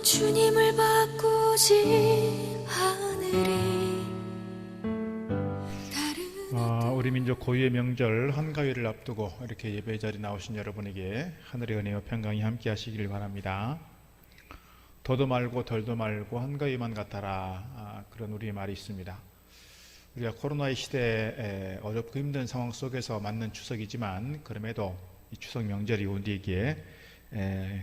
주님을 바꾸지 하늘이 다른 우리 민족 고유의 명절 한가위를 앞두고 이렇게 예배 자리에 나오신 여러분에게 하늘의 은혜와 평강이 함께 하시길 바랍니다. 더도 말고 덜도 말고 한가위만 같아라, 그런 우리의 말이 있습니다. 우리가 코로나의 시대에 어렵고 힘든 상황 속에서 맞는 추석이지만 그럼에도 이 추석 명절이 우리에게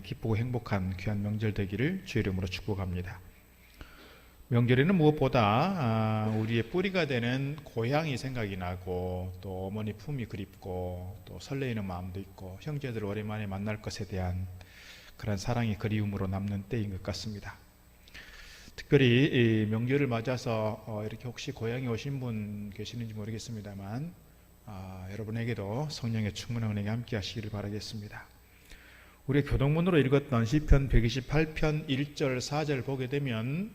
기쁘고 행복한 귀한 명절 되기를 주의 이름으로 축복합니다. 명절에는 무엇보다 우리의 뿌리가 되는 고향이 생각이 나고, 또 어머니 품이 그립고, 또 설레이는 마음도 있고, 형제들 오랜만에 만날 것에 대한 그런 사랑이 그리움으로 남는 때인 것 같습니다. 특별히 이 명절을 맞아서 이렇게 혹시 고향에 오신 분 계시는지 모르겠습니다만, 여러분에게도 성령의 충만한 은혜가 함께 하시기를 바라겠습니다. 우리가 교동문으로 읽었던 시편 128편 1절 4절 보게 되면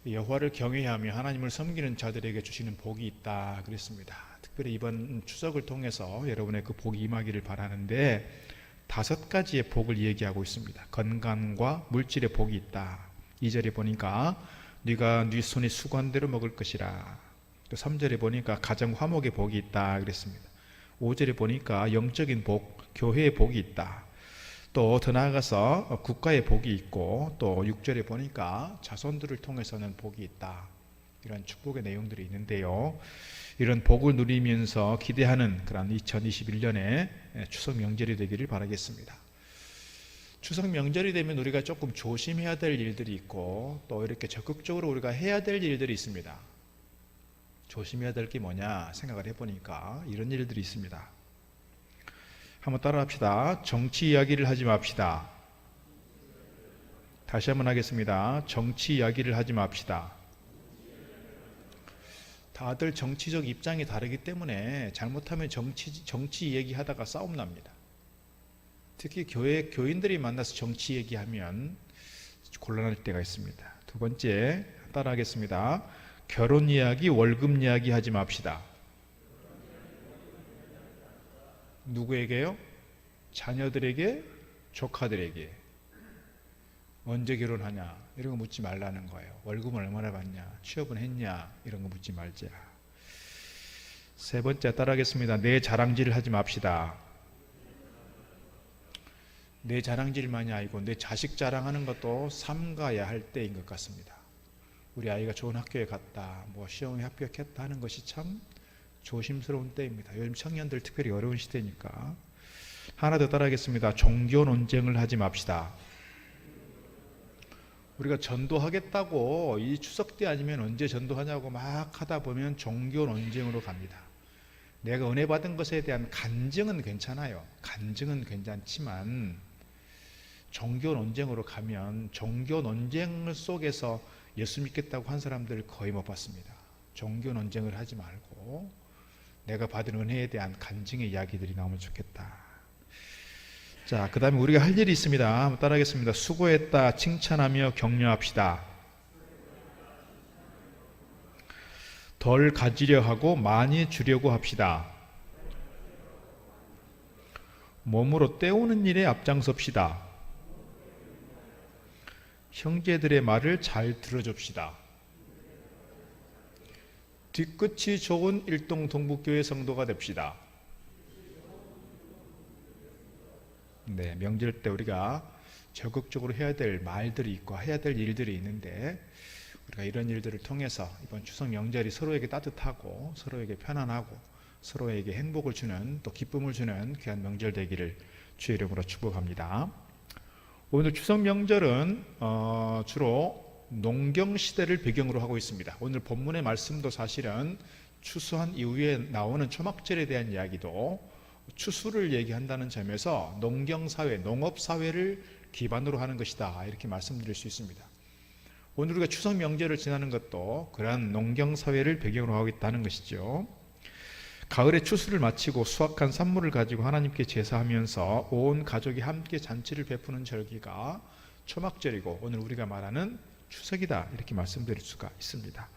여호와를 경외하며 하나님을 섬기는 자들에게 주시는 복이 있다 그랬습니다. 특별히 이번 추석을 통해서 여러분의 그 복이 임하기를 바라는데 5가지의 복을 얘기하고 있습니다. 건강과 물질의 복이 있다. 2절에 보니까 네가 네 손이 수고한 대로 먹을 것이라. 또 3절에 보니까 가정 화목의 복이 있다 그랬습니다. 5절에 보니까 영적인 복, 교회의 복이 있다. 또 더 나아가서 국가의 복이 있고, 또 6절에 보니까 자손들을 통해서는 복이 있다. 이런 축복의 내용들이 있는데요. 이런 복을 누리면서 기대하는 그런 2021년의 추석 명절이 되기를 바라겠습니다. 추석 명절이 되면 우리가 조금 조심해야 될 일들이 있고, 또 이렇게 적극적으로 우리가 해야 될 일들이 있습니다. 조심해야 될 게 뭐냐 생각을 해보니까 이런 일들이 있습니다. 한번 따라 합시다. 정치 이야기를 하지 맙시다. 다시 한번 하겠습니다. 정치 이야기를 하지 맙시다. 다들 정치적 입장이 다르기 때문에 잘못하면 정치 얘기하다가 싸움 납니다. 특히 교회 교인들이 만나서 정치 얘기하면 곤란할 때가 있습니다. 2번째, 따라 하겠습니다. 결혼 이야기, 월급 이야기 하지 맙시다. 누구에게요? 자녀들에게, 조카들에게. 언제 결혼하냐 이런 거 묻지 말라는 거예요. 월급은 얼마나 받냐, 취업은 했냐, 이런 거 묻지 말자. 3번째, 따라하겠습니다. 내 자랑질을 하지 맙시다. 내 자랑질만이 아니고 내 자식 자랑하는 것도 삼가야 할 때인 것 같습니다. 우리 아이가 좋은 학교에 갔다, 뭐 시험에 합격했다 하는 것이 참 조심스러운 때입니다. 요즘 청년들 특별히 어려운 시대니까. 하나 더 따라하겠습니다. 종교 논쟁을 하지 맙시다. 우리가 전도하겠다고 이 추석 때 아니면 언제 전도하냐고 막 하다 보면 종교 논쟁으로 갑니다. 내가 은혜 받은 것에 대한 간증은 괜찮아요. 간증은 괜찮지만 종교 논쟁으로 가면 종교 논쟁 속에서 예수 믿겠다고 한 사람들을 거의 못 봤습니다. 종교 논쟁을 하지 말고 내가 받은 은혜에 대한 간증의 이야기들이 나오면 좋겠다. 자, 그 다음에 우리가 할 일이 있습니다. 한번 따라하겠습니다. 수고했다 칭찬하며 격려합시다. 덜 가지려 하고 많이 주려고 합시다. 몸으로 때우는 일에 앞장섭시다. 형제들의 말을 잘 들어줍시다. 뒤끝이 좋은 일동 동북교회 성도가 됩시다. 네, 명절 때 우리가 적극적으로 해야 될 말들이 있고 해야 될 일들이 있는데, 우리가 이런 일들을 통해서 이번 추석 명절이 서로에게 따뜻하고 서로에게 편안하고 서로에게 행복을 주는, 또 기쁨을 주는 귀한 명절 되기를 주의 이름으로 축복합니다. 오늘 추석 명절은 주로 농경시대를 배경으로 하고 있습니다. 오늘 본문의 말씀도 사실은 추수한 이후에 나오는 초막절에 대한 이야기도 추수를 얘기한다는 점에서 농경사회, 농업사회를 기반으로 하는 것이다, 이렇게 말씀드릴 수 있습니다. 오늘 우리가 추석 명절을 지나는 것도 그러한 농경사회를 배경으로 하고 있다는 것이죠. 가을에 추수를 마치고 수확한 산물을 가지고 하나님께 제사하면서 온 가족이 함께 잔치를 베푸는 절기가 초막절이고 오늘 우리가 말하는 추석이다, 이렇게 말씀드릴 수가 있습니다.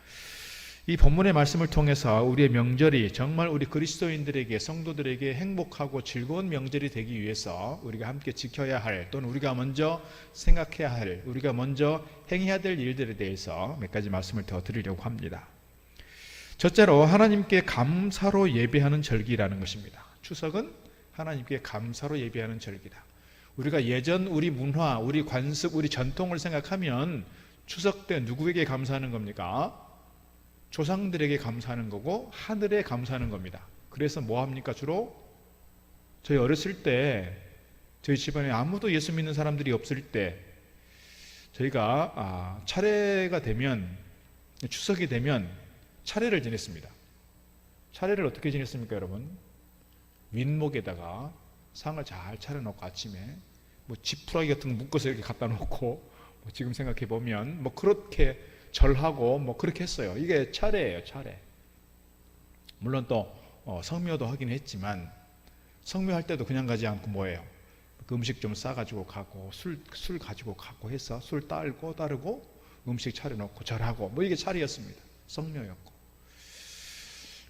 이 본문의 말씀을 통해서 우리의 명절이 정말 우리 그리스도인들에게, 성도들에게 행복하고 즐거운 명절이 되기 위해서 우리가 함께 지켜야 할, 또는 우리가 먼저 생각해야 할, 우리가 먼저 행해야 될 일들에 대해서 몇 가지 말씀을 더 드리려고 합니다. 첫째로 하나님께 감사로 예배하는 절기라는 것입니다. 추석은 하나님께 감사로 예배하는 절기다. 우리가 예전 우리 문화, 우리 관습, 우리 전통을 생각하면 추석 때 누구에게 감사하는 겁니까? 조상들에게 감사하는 거고 하늘에 감사하는 겁니다. 그래서 뭐 합니까? 주로 저희 어렸을 때 저희 집안에 아무도 예수 믿는 사람들이 없을 때 저희가 차례가 되면, 추석이 되면 차례를 지냈습니다. 차례를 어떻게 지냈습니까, 여러분? 윗목에다가 상을 잘 차려놓고 아침에 뭐 지푸라기 같은 거 묶어서 이렇게 갖다 놓고, 뭐 지금 생각해 보면 뭐 그렇게 절하고 뭐 그렇게 했어요. 이게 차례예요, 차례. 물론 또 성묘도 하긴 했지만 성묘할 때도 그냥 가지 않고 뭐예요? 그 음식 좀 싸가지고 가고 술 가지고 가고 해서 술 따르고 음식 차려놓고 절하고, 뭐 이게 차례였습니다. 성묘였고.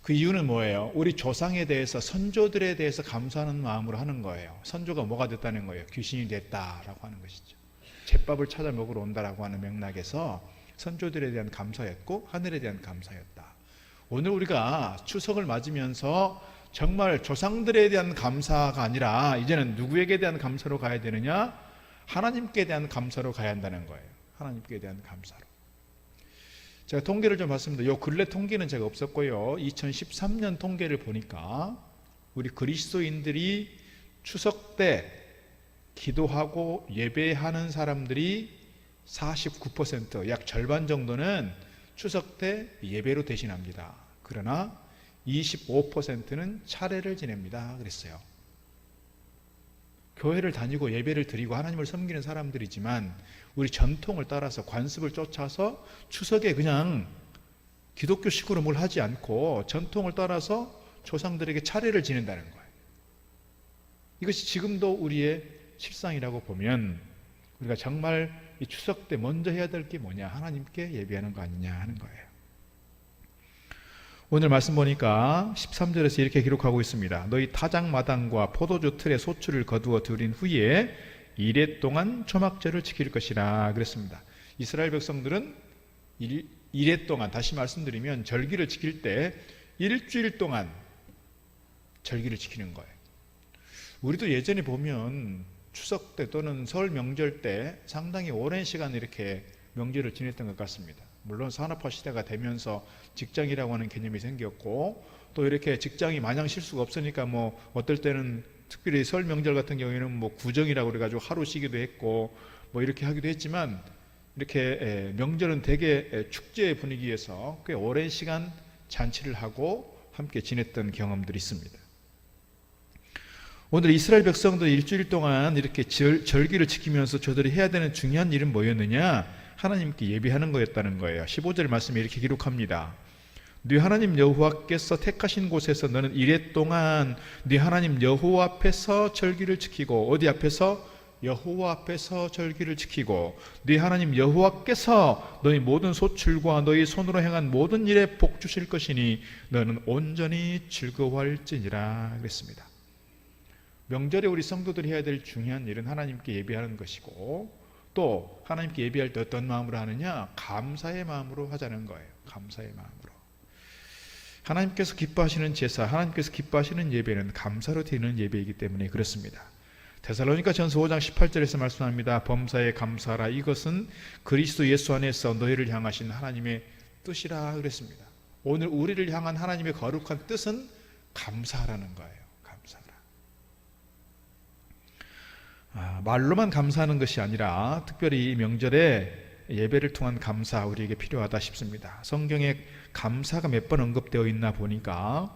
그 이유는 뭐예요? 우리 조상에 대해서, 선조들에 대해서 감사하는 마음으로 하는 거예요. 선조가 뭐가 됐다는 거예요? 귀신이 됐다라고 하는 것이죠. 제밥을 찾아 먹으러 온다라고 하는 맥락에서 선조들에 대한 감사였고 하늘에 대한 감사였다. 오늘 우리가 추석을 맞으면서 정말 조상들에 대한 감사가 아니라 이제는 누구에게 대한 감사로 가야 되느냐? 하나님께 대한 감사로 가야 한다는 거예요. 하나님께 대한 감사로. 제가 통계를 좀 봤습니다. 요 근래 통계는 제가 없었고요. 2013년 통계를 보니까 우리 그리스도인들이 추석 때 기도하고 예배하는 사람들이 49%, 약 절반 정도는 추석 때 예배로 대신합니다. 그러나 25%는 차례를 지냅니다. 그랬어요. 교회를 다니고 예배를 드리고 하나님을 섬기는 사람들이지만 우리 전통을 따라서, 관습을 쫓아서 추석에 그냥 기독교식으로 뭘 하지 않고 전통을 따라서 조상들에게 차례를 지낸다는 거예요. 이것이 지금도 우리의 실상이라고 보면 우리가 정말 이 추석 때 먼저 해야 될 게 뭐냐? 하나님께 예배하는 거 아니냐 하는 거예요. 오늘 말씀 보니까 13절에서 이렇게 기록하고 있습니다. 너희 타작마당과 포도주 틀에 소출을 거두어 들인 후에 이레 동안 초막절을 지킬 것이라 그랬습니다. 이스라엘 백성들은 이레 동안, 다시 말씀드리면 절기를 지킬 때 일주일 동안 절기를 지키는 거예요. 우리도 예전에 보면 추석 때 또는 설 명절 때 상당히 오랜 시간 이렇게 명절을 지냈던 것 같습니다. 물론 산업화 시대가 되면서 직장이라고 하는 개념이 생겼고, 또 이렇게 직장이 마냥 쉴 수가 없으니까 뭐 어떨 때는 특별히 설 명절 같은 경우에는 뭐 구정이라고 그래가지고 하루 쉬기도 했고 뭐 이렇게 하기도 했지만, 이렇게 명절은 대개 축제의 분위기에서 꽤 오랜 시간 잔치를 하고 함께 지냈던 경험들이 있습니다. 오늘 이스라엘 백성들 일주일 동안 이렇게 절기를 지키면서 저들이 해야 되는 중요한 일은 뭐였느냐? 하나님께 예배하는 거였다는 거예요. 15절 말씀에 이렇게 기록합니다. 네 하나님 여호와께서 택하신 곳에서 너는 이레 동안 네 하나님 여호와 앞에서 절기를 지키고, 어디 앞에서? 여호와 앞에서 절기를 지키고, 네 하나님 여호와께서 너희 모든 소출과 너희 손으로 행한 모든 일에 복 주실 것이니 너는 온전히 즐거워할지니라 그랬습니다. 명절에 우리 성도들이 해야 될 중요한 일은 하나님께 예배하는 것이고, 또 하나님께 예배할 때 어떤 마음으로 하느냐? 감사의 마음으로 하자는 거예요. 감사의 마음으로. 하나님께서 기뻐하시는 제사, 하나님께서 기뻐하시는 예배는 감사로 드리는 예배이기 때문에 그렇습니다. 데살로니가전서 5장 18절에서 말씀합니다. 범사에 감사하라. 이것은 그리스도 예수 안에서 너희를 향하신 하나님의 뜻이라 그랬습니다. 오늘 우리를 향한 하나님의 거룩한 뜻은 감사하라는 거예요. 말로만 감사하는 것이 아니라 특별히 이 명절에 예배를 통한 감사 우리에게 필요하다 싶습니다. 성경에 감사가 몇 번 언급되어 있나 보니까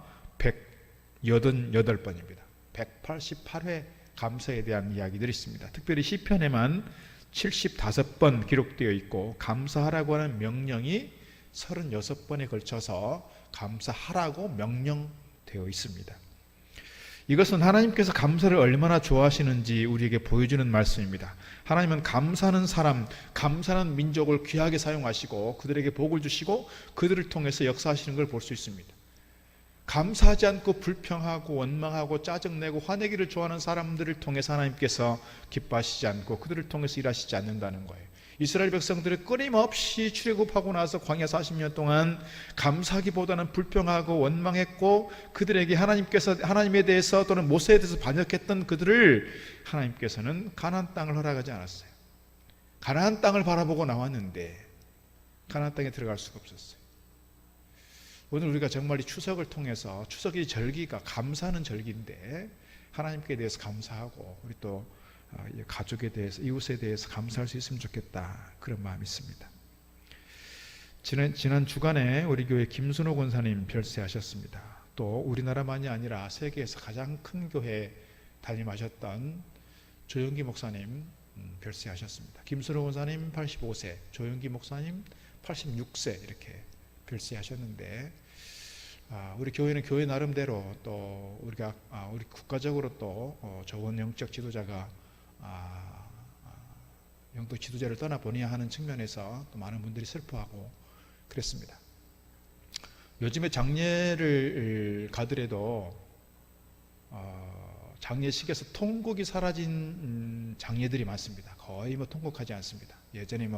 188번입니다. 188회 감사에 대한 이야기들이 있습니다. 특별히 시편에만 75번 기록되어 있고, 감사하라고 하는 명령이 36번에 걸쳐서 감사하라고 명령되어 있습니다. 이것은 하나님께서 감사를 얼마나 좋아하시는지 우리에게 보여주는 말씀입니다. 하나님은 감사하는 사람, 감사하는 민족을 귀하게 사용하시고 그들에게 복을 주시고 그들을 통해서 역사하시는 걸 볼 수 있습니다. 감사하지 않고 불평하고 원망하고 짜증내고 화내기를 좋아하는 사람들을 통해서 하나님께서 기뻐하시지 않고 그들을 통해서 일하시지 않는다는 거예요. 이스라엘 백성들이 끊임없이 출애굽하고 나서 광야 40년 동안 감사하기보다는 불평하고 원망했고 그들에게 하나님에 대해서 또는 모세에 대해서 반역했던 그들을 하나님께서는 가나안 땅을 허락하지 않았어요. 가나안 땅을 바라보고 나왔는데 가나안 땅에 들어갈 수가 없었어요. 오늘 우리가 정말 이 추석을 통해서 추석이 절기가 감사하는 절기인데 하나님께 대해서 감사하고 우리 또 가족에 대해서 이웃에 대해서 감사할 수 있으면 좋겠다 그런 마음이 있습니다. 지난 주간에 우리 교회 김순호 권사님 별세하셨습니다. 또 우리나라만이 아니라 세계에서 가장 큰 교회 담임하셨던 조영기 목사님 별세하셨습니다. 김순호 권사님 85세, 조영기 목사님 86세 이렇게 별세하셨는데 우리 교회는 교회 나름대로 또 우리 국가적으로 또 좋은 영적 지도자가 영적 지도자를 떠나보내야 하는 측면에서 또 많은 분들이 슬퍼하고 그랬습니다. 요즘에 장례를 가더라도 장례식에서 통곡이 사라진 장례들이 많습니다. 거의 통곡하지 않습니다. 예전에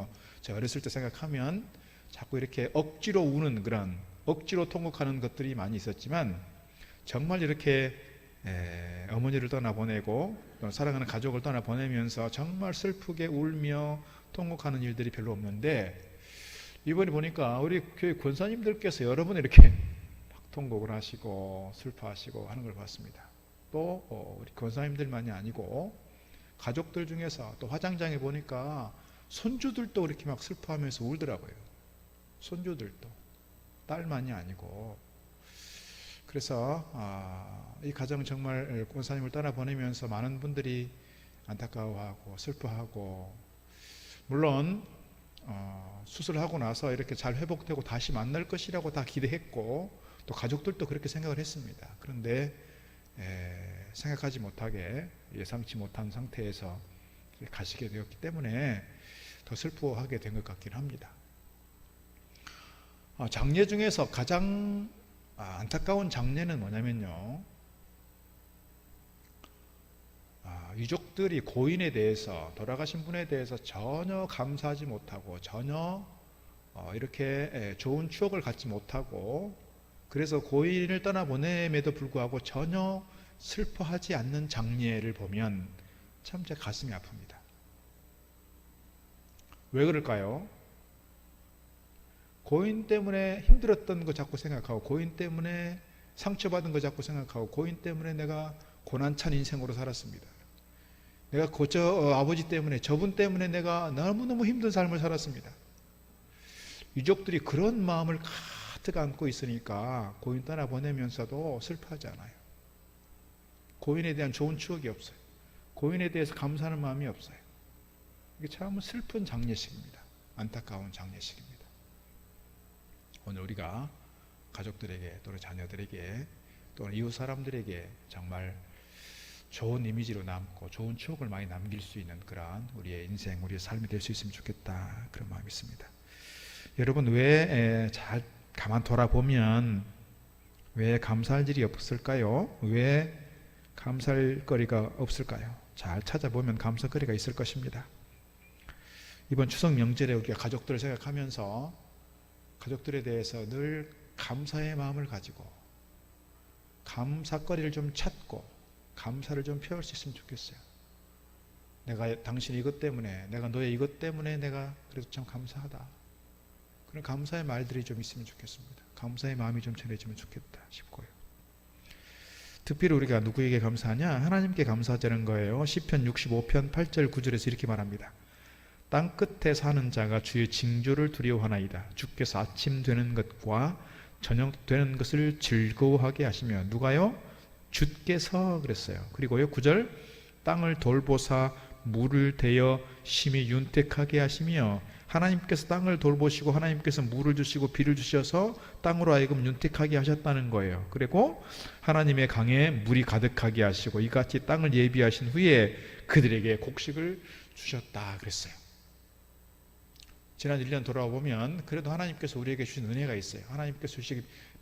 제가 어렸을 때 생각하면 자꾸 이렇게 억지로 우는 그런 억지로 통곡하는 것들이 많이 있었지만 정말 이렇게 어머니를 떠나보내고 사랑하는 가족을 떠나보내면서 정말 슬프게 울며 통곡하는 일들이 별로 없는데 이번에 보니까 우리 교회 권사님들께서 여러 번 이렇게 통곡을 하시고 슬퍼하시고 하는 걸 봤습니다. 또 우리 권사님들만이 아니고 가족들 중에서 또 화장장에 보니까 손주들도 이렇게 막 슬퍼하면서 울더라고요. 손주들도 딸만이 아니고 그래서 이 가정 정말 권사님을 떠나보내면서 많은 분들이 안타까워하고 슬퍼하고 물론 수술하고 나서 이렇게 잘 회복되고 다시 만날 것이라고 다 기대했고 또 가족들도 그렇게 생각을 했습니다. 그런데 생각하지 못하게 예상치 못한 상태에서 가시게 되었기 때문에 더 슬퍼하게 된 것 같긴 합니다. 장례 중에서 가장 안타까운 장례는 뭐냐면요, 유족들이 고인에 대해서 돌아가신 분에 대해서 전혀 감사하지 못하고 전혀 이렇게 좋은 추억을 갖지 못하고 그래서 고인을 떠나보냄에도 불구하고 전혀 슬퍼하지 않는 장례를 보면 참 제 가슴이 아픕니다. 왜 그럴까요? 고인 때문에 힘들었던 거 자꾸 생각하고 고인 때문에 상처받은 거 자꾸 생각하고 고인 때문에 내가 고난찬 인생으로 살았습니다. 내가 아버지 때문에 저분 때문에 내가 너무너무 힘든 삶을 살았습니다. 유족들이 그런 마음을 가득 안고 있으니까 고인 떠나보내면서도 슬퍼하지 않아요. 고인에 대한 좋은 추억이 없어요. 고인에 대해서 감사하는 마음이 없어요. 이게 참 슬픈 장례식입니다. 안타까운 장례식입니다. 오늘 우리가 가족들에게 또는 자녀들에게 또는 이웃 사람들에게 정말 좋은 이미지로 남고 좋은 추억을 많이 남길 수 있는 그러한 우리의 인생, 우리의 삶이 될 수 있으면 좋겠다 그런 마음이 있습니다. 여러분 왜 잘 가만 돌아보면 왜 감사할 일이 없을까요? 왜 감사할 거리가 없을까요? 잘 찾아보면 감사거리가 있을 것입니다. 이번 추석 명절에 우리가 가족들을 생각하면서 가족들에 대해서 늘 감사의 마음을 가지고 감사거리를 좀 찾고 감사를 좀 표할 수 있으면 좋겠어요. 내가 당신 이것 때문에, 내가 너의 이것 때문에 내가 그래도 참 감사하다. 그런 감사의 말들이 좀 있으면 좋겠습니다. 감사의 마음이 좀 전해지면 좋겠다 싶고요. 특별히 우리가 누구에게 감사하냐? 하나님께 감사하자는 거예요. 시편 65편 8절 9절에서 이렇게 말합니다. 땅 끝에 사는 자가 주의 징조를 두려워하나이다. 주께서 아침 되는 것과 저녁 되는 것을 즐거워하게 하시며 누가요? 주께서 그랬어요. 그리고요 9절 땅을 돌보사 물을 대어 심히 윤택하게 하시며, 하나님께서 땅을 돌보시고 하나님께서 물을 주시고 비를 주셔서 땅으로 하여금 윤택하게 하셨다는 거예요. 그리고 하나님의 강에 물이 가득하게 하시고 이같이 땅을 예비하신 후에 그들에게 곡식을 주셨다 그랬어요. 지난 1년 돌아보면 그래도 하나님께서 우리에게 주신 은혜가 있어요. 하나님께서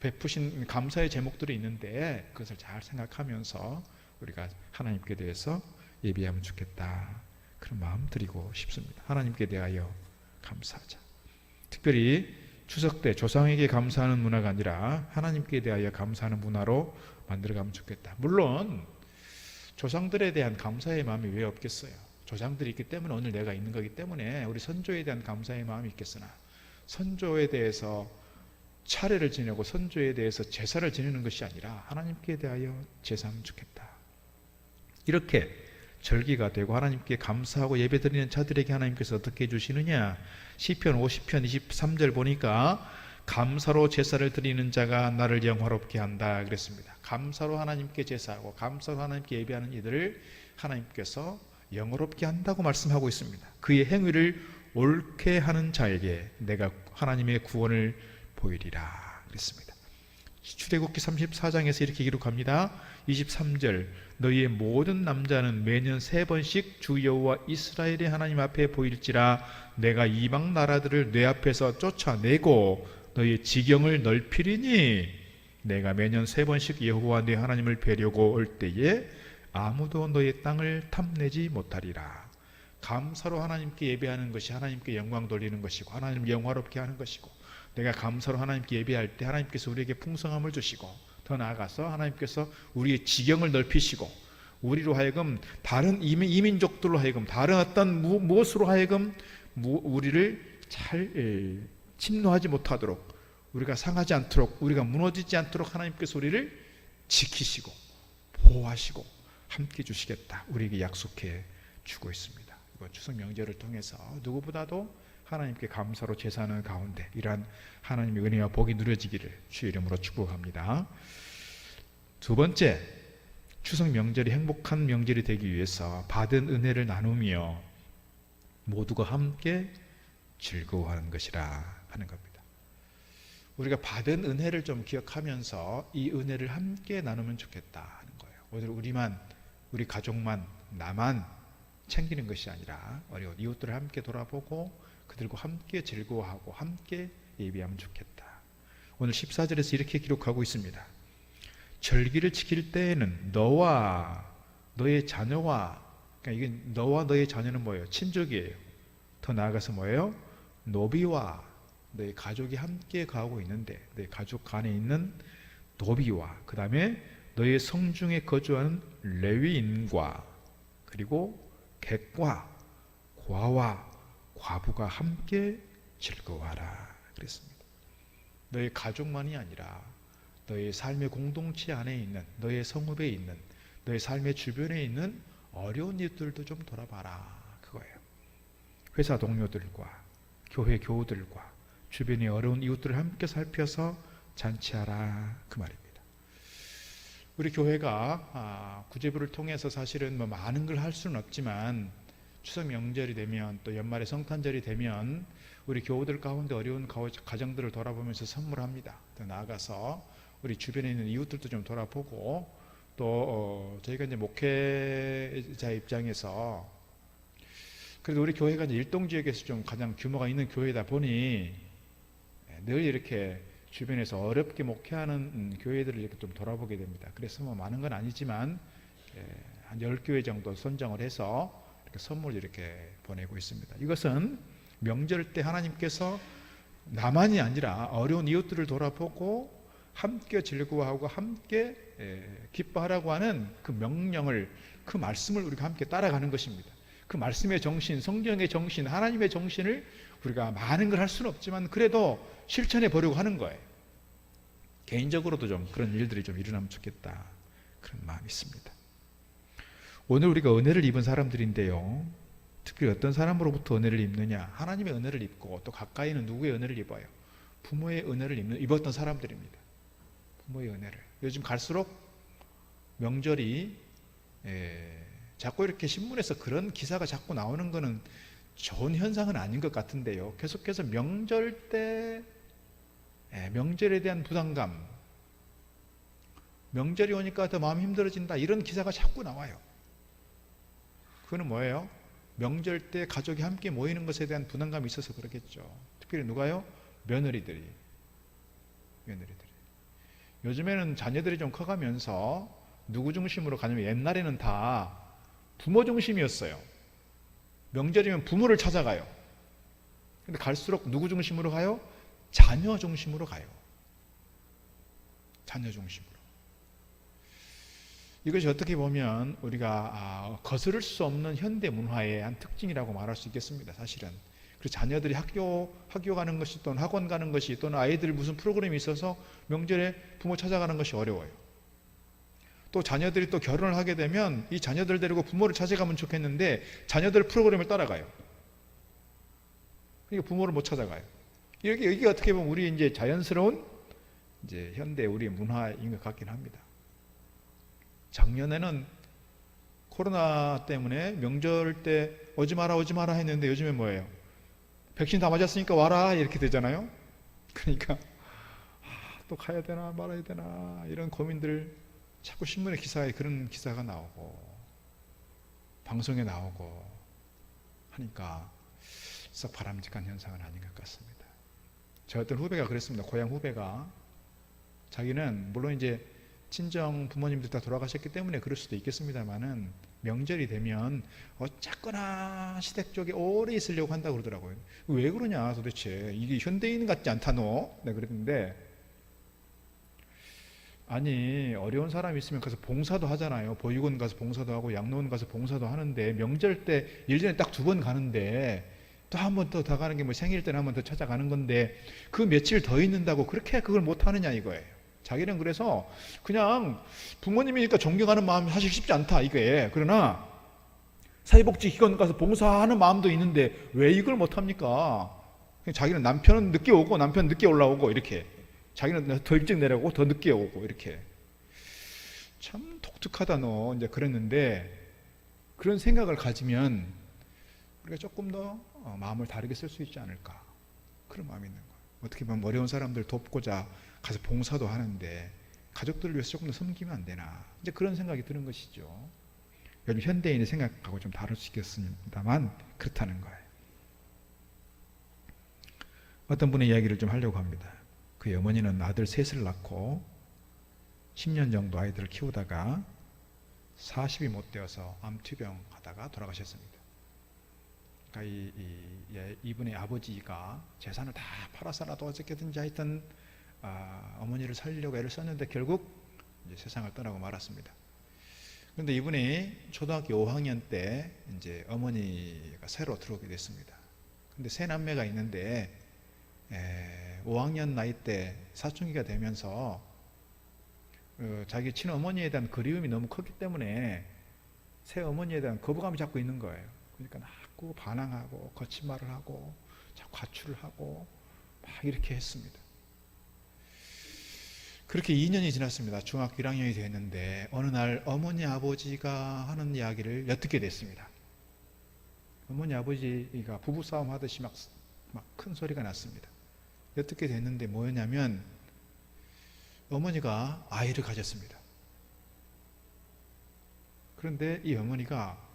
베푸신 감사의 제목들이 있는데 그것을 잘 생각하면서 우리가 하나님께 대해서 예비하면 좋겠다, 그런 마음 드리고 싶습니다. 하나님께 대하여 감사하자. 특별히 추석 때 조상에게 감사하는 문화가 아니라 하나님께 대하여 감사하는 문화로 만들어가면 좋겠다. 물론 조상들에 대한 감사의 마음이 왜 없겠어요? 조상들이 있기 때문에 오늘 내가 있는 거기 때문에 우리 선조에 대한 감사의 마음이 있겠으나, 선조에 대해서 차례를 지내고 선조에 대해서 제사를 지내는 것이 아니라 하나님께 대하여 제사하면 좋겠다. 이렇게 절기가 되고 하나님께 감사하고 예배드리는 자들에게 하나님께서 어떻게 해주시느냐, 시편 50편 23절 보니까 감사로 제사를 드리는 자가 나를 영화롭게 한다 그랬습니다. 감사로 하나님께 제사하고 감사로 하나님께 예배하는 이들을 하나님께서 영화롭게 한다고 말씀하고 있습니다. 그의 행위를 옳게 하는 자에게 내가 하나님의 구원을 보이리라 그랬습니다. 출애굽기 34장에서 이렇게 기록합니다. 23절, 너희의 모든 남자는 매년 3번씩 주 여호와 이스라엘의 하나님 앞에 보일지라 내가 이방 나라들을 내 앞에서 쫓아내고 너희의 지경을 넓히리니 내가 매년 3번씩 여호와 네 하나님을 뵈려고 올 때에 아무도 너희의 땅을 탐내지 못하리라. 감사로 하나님께 예배하는 것이 하나님께 영광 돌리는 것이고 하나님을 영화롭게 하는 것이고, 내가 감사로 하나님께 예배할 때 하나님께서 우리에게 풍성함을 주시고, 더 나아가서 하나님께서 우리의 지경을 넓히시고 우리로 하여금 다른 이민족들로 하여금 다른 어떤 무엇으로 하여금 우리를 잘 침노하지 못하도록, 우리가 상하지 않도록, 우리가 무너지지 않도록 하나님께서 우리를 지키시고 보호하시고 함께 주시겠다 우리에게 약속해 주고 있습니다. 이번 추석 명절을 통해서 누구보다도 하나님께 감사로 제사하는 가운데 이러한 하나님의 은혜와 복이 누려지기를 주의 이름으로 축복합니다. 두 번째, 추석 명절이 행복한 명절이 되기 위해서 받은 은혜를 나누며 모두가 함께 즐거워하는 것이라 하는 겁니다. 우리가 받은 은혜를 좀 기억하면서 이 은혜를 함께 나누면 좋겠다 하는 거예요. 오늘 우리 가족만, 나만 챙기는 것이 아니라 어려운 이웃들을 함께 돌아보고 그들과 함께 즐거워하고 함께 예비하면 좋겠다. 오늘 14절에서 이렇게 기록하고 있습니다. 절기를 지킬 때에는 너와 너의 자녀와, 그러니까 이게 너와 너의 자녀는 뭐예요? 친족이에요. 더 나아가서 뭐예요? 노비와 너의 가족이 함께 가고 있는데 너의 가족 안에 있는 노비와 그 다음에 너의 성중에 거주하는 레위인과 그리고 객과 고아와 과부가 함께 즐거워하라 그랬습니다. 너의 가족만이 아니라 너의 삶의 공동체 안에 있는, 너의 성읍에 있는, 너의 삶의 주변에 있는 어려운 이웃들도 좀 돌아봐라 그거예요. 회사 동료들과 교회 교우들과 주변의 어려운 이웃들을 함께 살펴서 잔치하라 그 말입니다. 우리 교회가 구제부를 통해서 사실은 많은 걸 할 수는 없지만 추석 명절이 되면 또 연말에 성탄절이 되면 우리 교우들 가운데 어려운 가정들을 돌아보면서 선물합니다. 더 나아가서 우리 주변에 있는 이웃들도 좀 돌아보고 또 저희가 이제 목회자 입장에서 그래도 우리 교회가 이제 일동지역에서 좀 가장 규모가 있는 교회다 보니 늘 이렇게 주변에서 어렵게 목회하는 교회들을 이렇게 좀 돌아보게 됩니다. 그래서 많은 건 아니지만 한 10교회 정도 선정을 해서 이렇게 선물 이렇게 보내고 있습니다. 이것은 명절 때 하나님께서 나만이 아니라 어려운 이웃들을 돌아보고 함께 즐거워하고 함께 기뻐하라고 하는 그 명령을, 그 말씀을 우리가 함께 따라가는 것입니다. 그 말씀의 정신, 성경의 정신, 하나님의 정신을 우리가 많은 걸 할 수는 없지만 그래도 실천해 보려고 하는 거예요. 개인적으로도 좀 그런 일들이 좀 일어나면 좋겠다 그런 마음이 있습니다. 오늘 우리가 은혜를 입은 사람들인데요, 특별히 어떤 사람으로부터 은혜를 입느냐, 하나님의 은혜를 입고 또 가까이는 누구의 은혜를 입어요? 부모의 은혜를 입었던 사람들입니다. 부모의 은혜를. 요즘 갈수록 명절이 자꾸 이렇게 신문에서 그런 기사가 자꾸 나오는 거는 좋은 현상은 아닌 것 같은데요. 계속해서 명절 때 명절에 대한 부담감, 명절이 오니까 더 마음이 힘들어진다, 이런 기사가 자꾸 나와요. 그거는 뭐예요? 명절 때 가족이 함께 모이는 것에 대한 부담감이 있어서 그러겠죠. 특별히 누가요? 며느리들이. 요즘에는 자녀들이 좀 커가면서 누구 중심으로 가냐면, 옛날에는 다 부모 중심이었어요. 명절이면 부모를 찾아가요. 근데 갈수록 누구 중심으로 가요? 자녀 중심으로 가요. 자녀 중심으로. 이것이 어떻게 보면 우리가 거스를 수 없는 현대 문화의 한 특징이라고 말할 수 있겠습니다. 사실은. 그리고 자녀들이 학교 가는 것이, 또는 학원 가는 것이, 또는 아이들 무슨 프로그램이 있어서 명절에 부모 찾아가는 것이 어려워요. 또 자녀들이 또 결혼을 하게 되면 이 자녀들 데리고 부모를 찾아가면 좋겠는데 자녀들 프로그램을 따라가요. 그러니까 부모를 못 찾아가요. 이게 어떻게 보면 우리 이제 자연스러운 이제 현대 우리의 문화인 것 같긴 합니다. 작년에는 코로나 때문에 명절 때 오지 마라 했는데 요즘에 뭐예요? 백신 다 맞았으니까 와라, 이렇게 되잖아요. 그러니까 또 가야 되나 말아야 되나 이런 고민들, 자꾸 신문에 기사에 그런 기사가 나오고 방송에 나오고 하니까 썩 바람직한 현상은 아닌 것 같습니다. 저 어떤 후배가 그랬습니다. 고향 후배가, 자기는 물론 이제 친정 부모님들 다 돌아가셨기 때문에 그럴 수도 있겠습니다만은 명절이 되면 어쨌거나 시댁 쪽에 오래 있으려고 한다고 그러더라고요. 왜 그러냐 도대체, 이게 현대인 같지 않다 너? 네, 그랬는데, 아니 어려운 사람이 있으면 가서 봉사도 하잖아요. 보육원 가서 봉사도 하고 양로원 가서 봉사도 하는데, 명절 때 1년에 딱 2번 가는데 또 한 번 더 가는 게 뭐 생일 때는 한 번 더 찾아가는 건데, 그 며칠 더 있는다고 그렇게 그걸 못하느냐 이거예요. 자기는 그래서 그냥 부모님이니까 존경하는 마음이 사실 쉽지 않다 이거예요. 그러나 사회복지기관 가서 봉사하는 마음도 있는데 왜 이걸 못합니까? 자기는 남편은 늦게 오고 남편 늦게 올라오고, 이렇게 자기는 더 일찍 내려오고 더 늦게 오고, 이렇게. 참 독특하다 너, 이제 그랬는데, 그런 생각을 가지면 우리가 조금 더 마음을 다르게 쓸 수 있지 않을까, 그런 마음이 있는 거예요. 어떻게 보면 어려운 사람들 돕고자 가서 봉사도 하는데 가족들을 위해서 조금 더 섬기면 안 되나, 이제 그런 생각이 드는 것이죠. 요즘 현대인의 생각하고 좀 다를 수 있겠습니다만 그렇다는 거예요. 어떤 분의 이야기를 좀 하려고 합니다. 그의 어머니는 아들 셋을 낳고 10년 정도 아이들을 키우다가 40이 못 되어서 암투병 하다가 돌아가셨습니다. 그러니까 이분의 아버지가 재산을 다 팔아서라도 어떻게든지 하여튼 어머니를 살리려고 애를 썼는데 결국 이제 세상을 떠나고 말았습니다. 그런데 이분이 초등학교 5학년 때 이제 어머니가 새로 들어오게 됐습니다. 근데 세 남매가 있는데 5학년 나이 때 사춘기가 되면서 자기 친어머니에 대한 그리움이 너무 컸기 때문에 새 어머니에 대한 거부감이 자꾸 있는 거예요. 그러니까 자꾸 반항하고 거친 말을 하고 자꾸 가출을 하고 막 이렇게 했습니다. 그렇게 2년이 지났습니다. 중학교 1학년이 됐는데 어느 날 어머니 아버지가 하는 이야기를 엿듣게 됐습니다. 어머니 아버지가 부부싸움 하듯이 막 큰 소리가 났습니다. 엿듣게 됐는데 뭐였냐면 어머니가 아이를 가졌습니다. 그런데 이 어머니가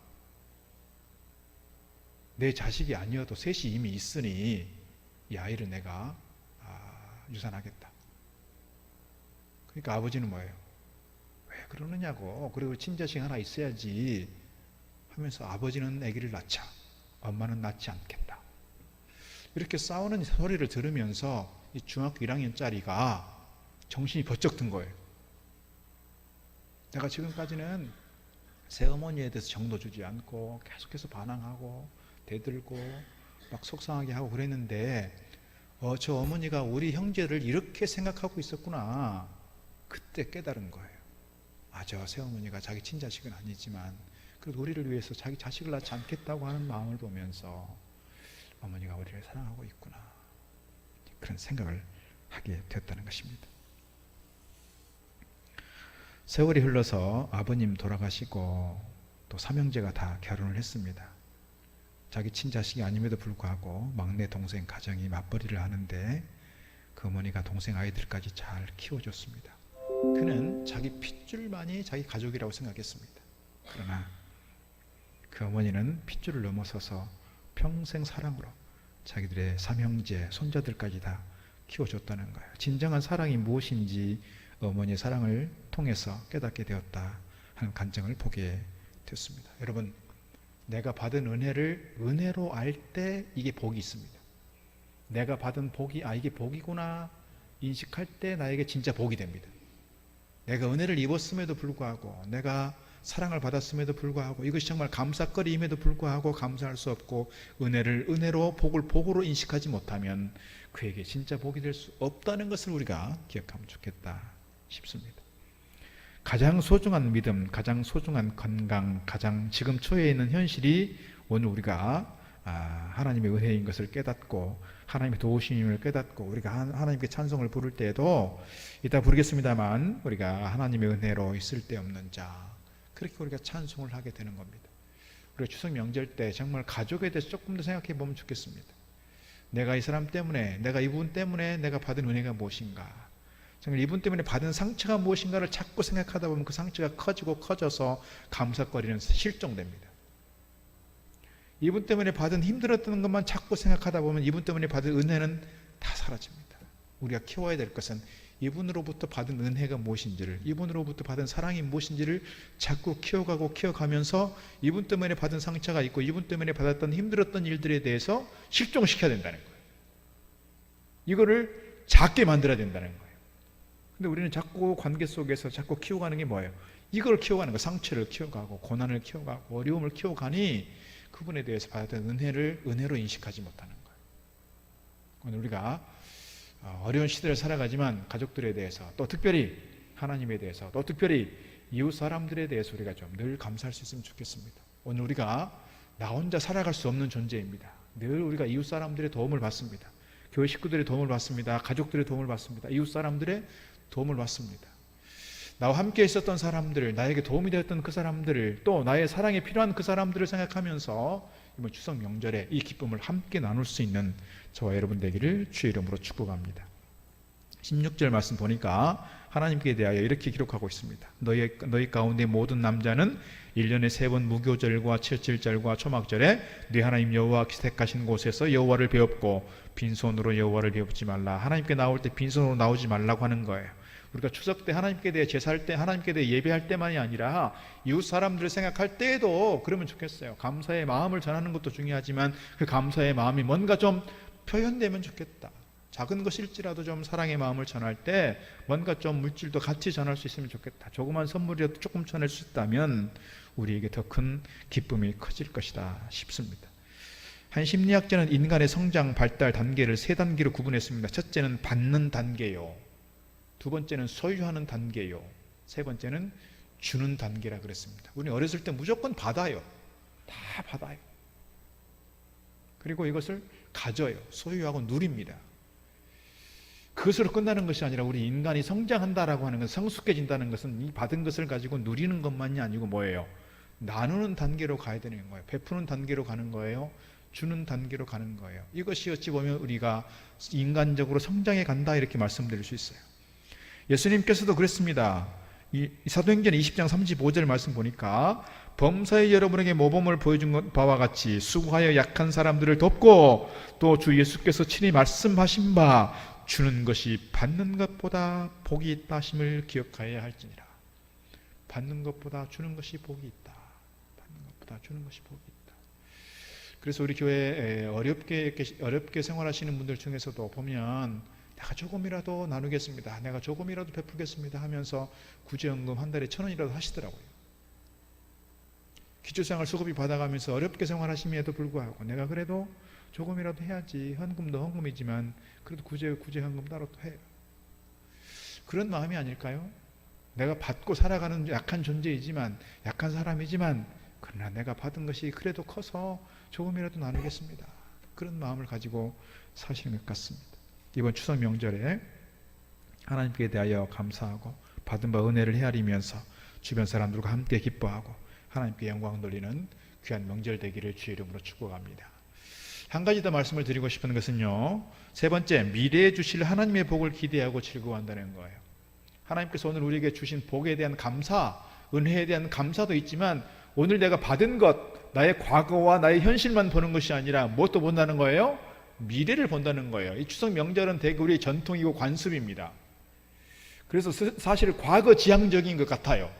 내 자식이 아니어도 셋이 이미 있으니 이 아이를 내가 유산하겠다. 그러니까 아버지는 뭐예요? 왜 그러느냐고, 그리고 친자식 하나 있어야지 하면서 아버지는 아기를 낳자, 엄마는 낳지 않겠다. 이렇게 싸우는 소리를 들으면서 이 중학교 1학년짜리가 정신이 번쩍 든 거예요. 내가 지금까지는 새어머니에 대해서 정도 주지 않고 계속해서 반항하고 대들고 막 속상하게 하고 그랬는데 저 어머니가 우리 형제를 이렇게 생각하고 있었구나. 그때 깨달은 거예요. 저 새어머니가 자기 친자식은 아니지만 그래도 우리를 위해서 자기 자식을 낳지 않겠다고 하는 마음을 보면서 어머니가 우리를 사랑하고 있구나, 그런 생각을 하게 됐다는 것입니다. 세월이 흘러서 아버님 돌아가시고 또 삼형제가 다 결혼을 했습니다. 자기 친자식이 아님에도 불구하고 막내 동생 가정이 맞벌이를 하는데 그 어머니가 동생 아이들까지 잘 키워줬습니다. 그는 자기 핏줄만이 자기 가족이라고 생각했습니다. 그러나 그 어머니는 핏줄을 넘어서서 평생 사랑으로 자기들의 삼형제, 손자들까지 다 키워줬다는 거예요. 진정한 사랑이 무엇인지 어머니의 사랑을 통해서 깨닫게 되었다 하는 간증을 보게 됐습니다. 여러분, 내가 받은 은혜를 은혜로 알 때 이게 복이 있습니다. 내가 받은 복이 이게 복이구나 인식할 때 나에게 진짜 복이 됩니다. 내가 은혜를 입었음에도 불구하고, 내가 사랑을 받았음에도 불구하고, 이것이 정말 감사거리임에도 불구하고 감사할 수 없고 은혜를 은혜로, 복을 복으로 인식하지 못하면 그에게 진짜 복이 될 수 없다는 것을 우리가 기억하면 좋겠다 싶습니다. 가장 소중한 믿음, 가장 소중한 건강, 가장 지금 처해 있는 현실이 오늘 우리가 하나님의 은혜인 것을 깨닫고 하나님의 도우심을 깨닫고 우리가 하나님께 찬송을 부를 때에도 이따 부르겠습니다만 우리가 하나님의 은혜로 있을 데 없는 자, 그렇게 우리가 찬송을 하게 되는 겁니다. 우리가 추석 명절 때 정말 가족에 대해서 조금 더 생각해 보면 좋겠습니다. 내가 이 사람 때문에, 내가 이분 때문에 내가 받은 은혜가 무엇인가, 정말 이분 때문에 받은 상처가 무엇인가를 자꾸 생각하다 보면 그 상처가 커지고 커져서 감사거리는 실종됩니다. 이분 때문에 받은 힘들었던 것만 자꾸 생각하다 보면 이분 때문에 받은 은혜는 다 사라집니다. 우리가 키워야 될 것은 이분으로부터 받은 은혜가 무엇인지를, 이분으로부터 받은 사랑이 무엇인지를 자꾸 키워가고 키워가면서 이분 때문에 받은 상처가 있고 이분 때문에 받았던 힘들었던 일들에 대해서 실종시켜야 된다는 거예요. 이거를 작게 만들어야 된다는 거예요. 근데 우리는 자꾸 관계 속에서 자꾸 키워가는 게 뭐예요? 이걸 키워가는 거, 상처를 키워가고 고난을 키워가고 어려움을 키워가니 그분에 대해서 받았던 은혜를 은혜로 인식하지 못하는 거예요. 오늘 우리가 어려운 시대를 살아가지만 가족들에 대해서, 또 특별히 하나님에 대해서, 또 특별히 이웃 사람들에 대해서 우리가 좀 늘 감사할 수 있으면 좋겠습니다. 오늘 우리가 나 혼자 살아갈 수 없는 존재입니다. 늘 우리가 이웃 사람들의 도움을 받습니다. 교회 식구들의 도움을 받습니다. 가족들의 도움을 받습니다. 이웃 사람들의 도움을 받습니다. 나와 함께 있었던 사람들, 나에게 도움이 되었던 그 사람들을, 또 나의 사랑에 필요한 그 사람들을 생각하면서 이번 추석 명절에 이 기쁨을 함께 나눌 수 있는 저와 여러분 되기를 주의 이름으로 축복합니다. 16절 말씀 보니까 하나님께 대하여 이렇게 기록하고 있습니다. 너희 가운데 모든 남자는 1년에 3번 무교절과 칠칠절과 초막절에 네 하나님 여호와 기색하신 곳에서 여호와를 배웁고 빈손으로 여호와를 배웁지 말라. 하나님께 나올 때 빈손으로 나오지 말라고 하는 거예요. 우리가 추석 때 하나님께 대해 제사할 때, 하나님께 대해 예배할 때만이 아니라 이웃 사람들을 생각할 때에도 그러면 좋겠어요. 감사의 마음을 전하는 것도 중요하지만 그 감사의 마음이 뭔가 좀 표현되면 좋겠다. 작은 것일지라도 좀 사랑의 마음을 전할 때 뭔가 좀 물질도 같이 전할 수 있으면 좋겠다. 조그만 선물이라도 조금 전할 수 있다면 우리에게 더 큰 기쁨이 커질 것이다 싶습니다. 한 심리학자는 인간의 성장 발달 단계를 3단계로 구분했습니다. 첫째는 받는 단계요, 두 번째는 소유하는 단계요, 세 번째는 주는 단계라 그랬습니다. 우리는 어렸을 때 무조건 받아요. 다 받아요. 그리고 이것을 가져요. 소유하고 누립니다. 그것으로 끝나는 것이 아니라 우리 인간이 성장한다라고 하는 것은, 성숙해진다는 것은 이 받은 것을 가지고 누리는 것만이 아니고 뭐예요? 나누는 단계로 가야 되는 거예요. 베푸는 단계로 가는 거예요. 주는 단계로 가는 거예요. 이것이 어찌 보면 우리가 인간적으로 성장해 간다 이렇게 말씀드릴 수 있어요. 예수님께서도 그랬습니다. 이 사도행전 20장 35절 말씀 보니까 범사에 여러분에게 모범을 보여준 바와 같이 수고하여 약한 사람들을 돕고 또 주 예수께서 친히 말씀하신 바 주는 것이 받는 것보다 복이 있다 하심을 기억하여야 할지니라. 받는 것보다 주는 것이 복이 있다. 받는 것보다 주는 것이 복이 있다. 그래서 우리 교회에 어렵게 생활하시는 분들 중에서도 보면 내가 조금이라도 나누겠습니다, 내가 조금이라도 베풀겠습니다 하면서 구제연금 한 달에 1,000원이라도 하시더라고요. 기초생활 수급비 받아가면서 어렵게 생활하심에도 불구하고 내가 그래도 조금이라도 해야지, 헌금도 헌금이지만 그래도 구제헌금 따로 또 해요. 그런 마음이 아닐까요? 내가 받고 살아가는 약한 존재이지만, 약한 사람이지만 그러나 내가 받은 것이 그래도 커서 조금이라도 나누겠습니다, 그런 마음을 가지고 사시는 것 같습니다. 이번 추석 명절에 하나님께 대하여 감사하고 받은 바 은혜를 헤아리면서 주변 사람들과 함께 기뻐하고 하나님께 영광 돌리는 귀한 명절 되기를 주의 이름으로 축복합니다. 한 가지 더 말씀을 드리고 싶은 것은요, 세 번째, 미래에 주실 하나님의 복을 기대하고 즐거워한다는 거예요. 하나님께서 오늘 우리에게 주신 복에 대한 감사, 은혜에 대한 감사도 있지만 오늘 내가 받은 것, 나의 과거와 나의 현실만 보는 것이 아니라 무엇도 본다는 거예요? 미래를 본다는 거예요. 이 추석 명절은 대개 우리의 전통이고 관습입니다. 그래서 사실 과거 지향적인 것 같아요.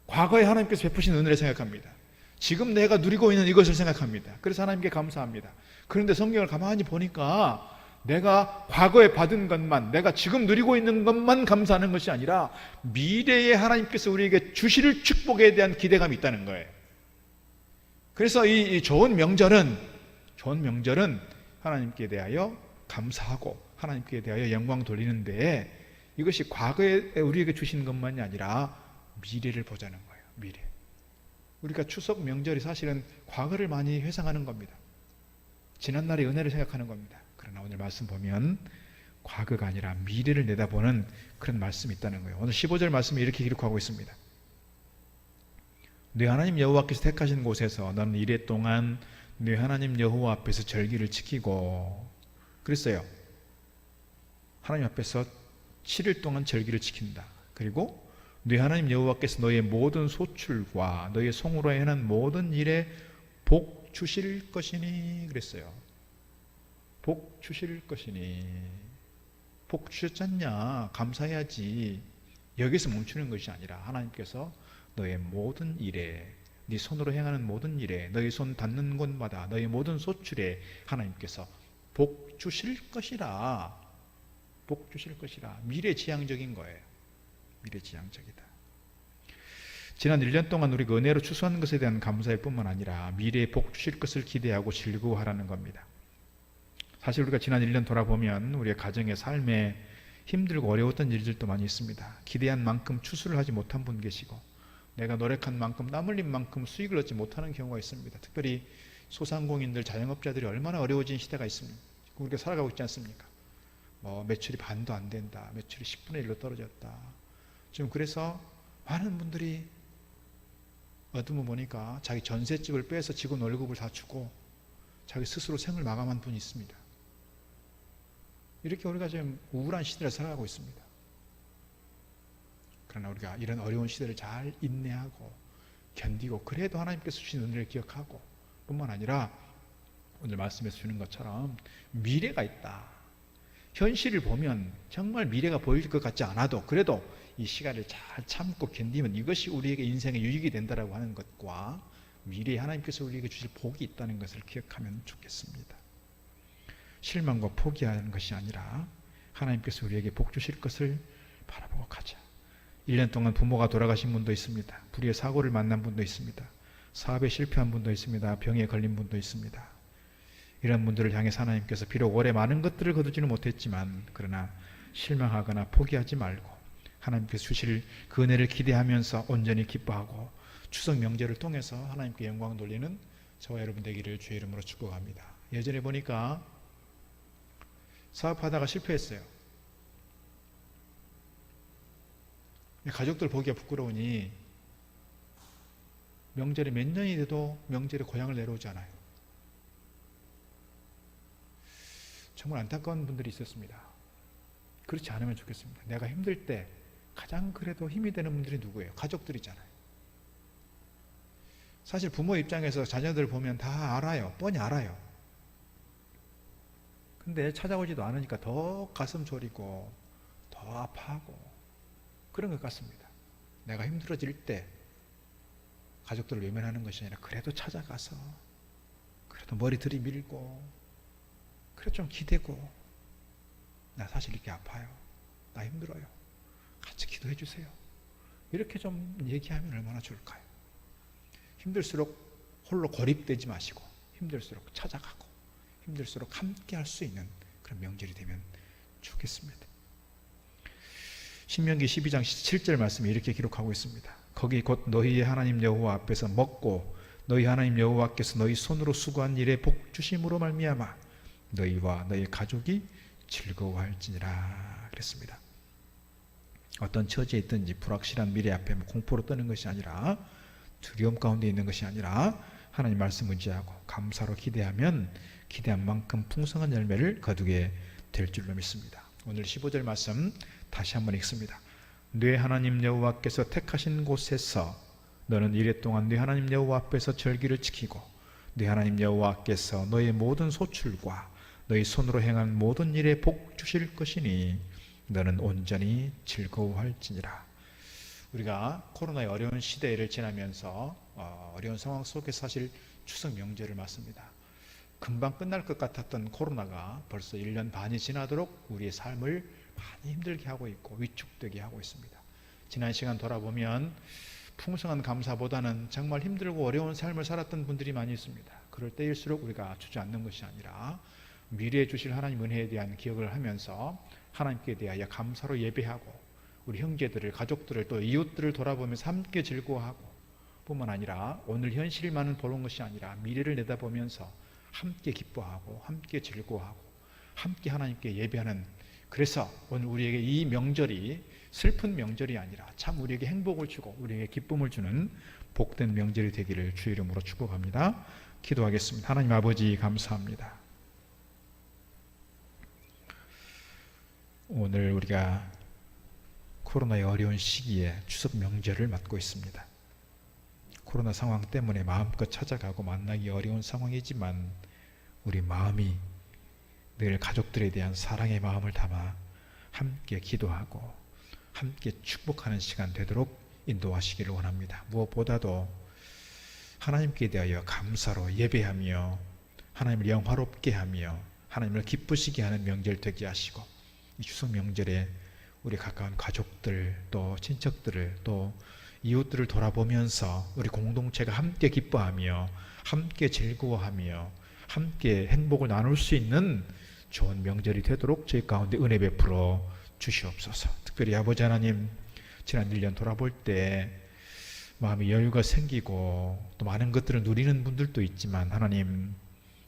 과거에 하나님께서 베푸신 은혜를 생각합니다. 지금 내가 누리고 있는 이것을 생각합니다. 그래서 하나님께 감사합니다. 그런데 성경을 가만히 보니까 내가 과거에 받은 것만, 내가 지금 누리고 있는 것만 감사하는 것이 아니라 미래에 하나님께서 우리에게 주실 축복에 대한 기대감이 있다는 거예요. 그래서 이 좋은 명절은 하나님께 대하여 감사하고 하나님께 대하여 영광 돌리는데, 이것이 과거에 우리에게 주신 것만이 아니라 미래를 보자는 거예요. 미래. 우리가 추석 명절이 사실은 과거를 많이 회상하는 겁니다. 지난날의 은혜를 생각하는 겁니다. 그러나 오늘 말씀 보면 과거가 아니라 미래를 내다보는 그런 말씀이 있다는 거예요. 오늘 15절 말씀이 이렇게 기록하고 있습니다. 네 하나님 여호와께서 택하신 곳에서 너는 이래 동안 네 하나님 여호와 앞에서 절기를 지키고, 그랬어요. 하나님 앞에서 7일 동안 절기를 지킨다. 그리고 네 하나님 여호와께서 너의 모든 소출과 너의 손으로 행한 모든 일에 복 주실 것이니, 그랬어요. 복 주실 것이니. 복 주셨잖냐, 감사해야지. 여기서 멈추는 것이 아니라 하나님께서 너의 모든 일에, 네 손으로 행하는 모든 일에, 너의 손 닿는 곳마다 너의 모든 소출에 하나님께서 복 주실 것이라. 복 주실 것이라. 미래지향적인 거예요. 미래지향적이다. 지난 1년 동안 우리가 은혜로 추수한 것에 대한 감사일 뿐만 아니라 미래에 복 주실 것을 기대하고 즐거워하라는 겁니다. 사실 우리가 지난 1년 돌아보면 우리의 가정의 삶에 힘들고 어려웠던 일들도 많이 있습니다. 기대한 만큼 추수를 하지 못한 분 계시고, 내가 노력한 만큼, 땀 흘린 만큼 수익을 얻지 못하는 경우가 있습니다. 특별히 소상공인들, 자영업자들이 얼마나 어려워진 시대가 있습니다. 우리가 살아가고 있지 않습니까? 매출이 반도 안 된다, 매출이 10분의 1로 떨어졌다. 지금 그래서 많은 분들이 어둠을 보니까 자기 전셋집을 빼서 직원 월급을 다 주고 자기 스스로 생을 마감한 분이 있습니다. 이렇게 우리가 지금 우울한 시대를 살아가고 있습니다. 그러나 우리가 이런 어려운 시대를 잘 인내하고 견디고, 그래도 하나님께서 주신 은혜를 기억하고, 뿐만 아니라 오늘 말씀에서 주는 것처럼 미래가 있다. 현실을 보면 정말 미래가 보일 것 같지 않아도 그래도 이 시간을 잘 참고 견디면 이것이 우리에게 인생의 유익이 된다라고 하는 것과 미래에 하나님께서 우리에게 주실 복이 있다는 것을 기억하면 좋겠습니다. 실망과 포기하는 것이 아니라 하나님께서 우리에게 복 주실 것을 바라보고 가자. 1년 동안 부모가 돌아가신 분도 있습니다. 불의의 사고를 만난 분도 있습니다. 사업에 실패한 분도 있습니다. 병에 걸린 분도 있습니다. 이런 분들을 향해서 하나님께서 비록 올해 많은 것들을 거두지는 못했지만, 그러나 실망하거나 포기하지 말고 하나님께서 주실 그 은혜를 기대하면서 온전히 기뻐하고 추석 명절을 통해서 하나님께 영광 돌리는 저와 여러분 되기를 주의 이름으로 축복합니다. 예전에 보니까 사업하다가 실패했어요. 가족들 보기가 부끄러우니 명절에 몇 년이 돼도 명절에 고향을 내려오지 않아요. 정말 안타까운 분들이 있었습니다. 그렇지 않으면 좋겠습니다. 내가 힘들 때 가장 그래도 힘이 되는 분들이 누구예요? 가족들이잖아요. 사실 부모 입장에서 자녀들 보면 다 알아요. 뻔히 알아요. 근데 찾아오지도 않으니까 더 가슴 졸이고 더 아파하고 그런 것 같습니다. 내가 힘들어질 때 가족들을 외면하는 것이 아니라 그래도 찾아가서 그래도 머리 들이밀고 그래도 좀 기대고, 나 사실 이렇게 아파요, 나 힘들어요, 같이 기도해 주세요, 이렇게 좀 얘기하면 얼마나 좋을까요? 힘들수록 홀로 고립되지 마시고 힘들수록 찾아가고 힘들수록 함께 할 수 있는 그런 명절이 되면 좋겠습니다. 신명기 12장 7절 말씀이 이렇게 기록하고 있습니다. 거기 곧 너희의 하나님 여호와 앞에서 먹고 너희 하나님 여호와께서 너희 손으로 수고한 일에 복 주심으로 말미암아 너희와 너희 가족이 즐거워할지니라 그랬습니다. 어떤 처지에 있든지 불확실한 미래 앞에 공포로 떠는 것이 아니라, 두려움 가운데 있는 것이 아니라 하나님 말씀 의지하고 감사로 기대하면 기대한 만큼 풍성한 열매를 거두게 될 줄로 믿습니다. 오늘 15절 말씀 다시 한번 읽습니다. 네 하나님 여호와께서 택하신 곳에서 너는 이래 동안 네 하나님 여호와 앞에서 절기를 지키고, 네 하나님 여호와께서 너의 모든 소출과 너의 손으로 행한 모든 일에 복 주실 것이니 너는 온전히 즐거워할지니라. 우리가 코로나의 어려운 시대를 지나면서 어려운 상황 속에 사실 추석 명절을 맞습니다. 금방 끝날 것 같았던 코로나가 벌써 1년 반이 지나도록 우리의 삶을 많이 힘들게 하고 있고 위축되게 하고 있습니다. 지난 시간 돌아보면 풍성한 감사보다는 정말 힘들고 어려운 삶을 살았던 분들이 많이 있습니다. 그럴 때일수록 우리가 주저앉는 것이 아니라 미래에 주실 하나님 은혜에 대한 기억을 하면서 하나님께 대하여 감사로 예배하고, 우리 형제들을, 가족들을, 또 이웃들을 돌아보면서 함께 즐거워하고, 뿐만 아니라 오늘 현실만은 보는 것이 아니라 미래를 내다보면서 함께 기뻐하고 함께 즐거워하고 함께 하나님께 예배하는, 그래서 오늘 우리에게 이 명절이 슬픈 명절이 아니라 참 우리에게 행복을 주고 우리에게 기쁨을 주는 복된 명절이 되기를 주의 이름으로 축복합니다. 기도하겠습니다. 하나님 아버지 감사합니다. 오늘 우리가 코로나의 어려운 시기에 추석 명절을 맞고 있습니다. 코로나 상황 때문에 마음껏 찾아가고 만나기 어려운 상황이지만 우리 마음이 늘 가족들에 대한 사랑의 마음을 담아 함께 기도하고 함께 축복하는 시간 되도록 인도하시기를 원합니다. 무엇보다도 하나님께 대하여 감사로 예배하며 하나님을 영화롭게 하며 하나님을 기쁘시게 하는 명절 되게 하시고, 이 추석 명절에 우리 가까운 가족들, 또 친척들을, 또 이웃들을 돌아보면서 우리 공동체가 함께 기뻐하며 함께 즐거워하며 함께 행복을 나눌 수 있는 좋은 명절이 되도록 저희 가운데 은혜 베풀어 주시옵소서. 특별히 아버지 하나님, 지난 1년 돌아볼 때 마음의 여유가 생기고 또 많은 것들을 누리는 분들도 있지만, 하나님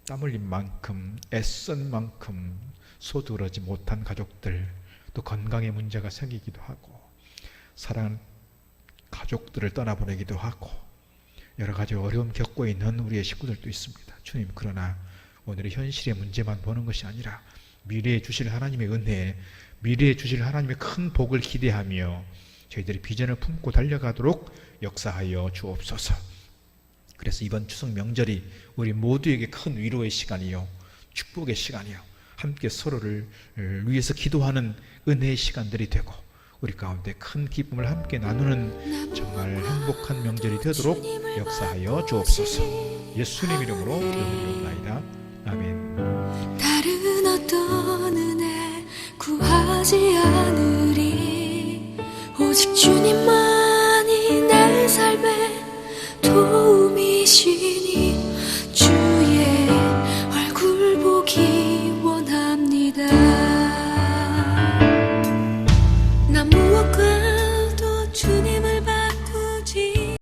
땀 흘린 만큼 애쓴 만큼 소두르지 못한 가족들, 또 건강에 문제가 생기기도 하고 사랑하는 가족들을 떠나보내기도 하고 여러 가지 어려움 겪고 있는 우리의 식구들도 있습니다. 주님, 그러나 오늘의 현실의 문제만 보는 것이 아니라 미래에 주실 하나님의 은혜, 미래에 주실 하나님의 큰 복을 기대하며 저희들이 비전을 품고 달려가도록 역사하여 주옵소서. 그래서 이번 추석 명절이 우리 모두에게 큰 위로의 시간이요, 축복의 시간이요, 함께 서로를 위해서 기도하는 은혜의 시간들이 되고 우리 가운데 큰 기쁨을 함께 나누는 정말 행복한 명절이 되도록 역사하여 주옵소서. 예수님 이름으로 기도드리옵나이다. 아멘. 다른 어떤 은혜 구하지 않으리 오직 주님만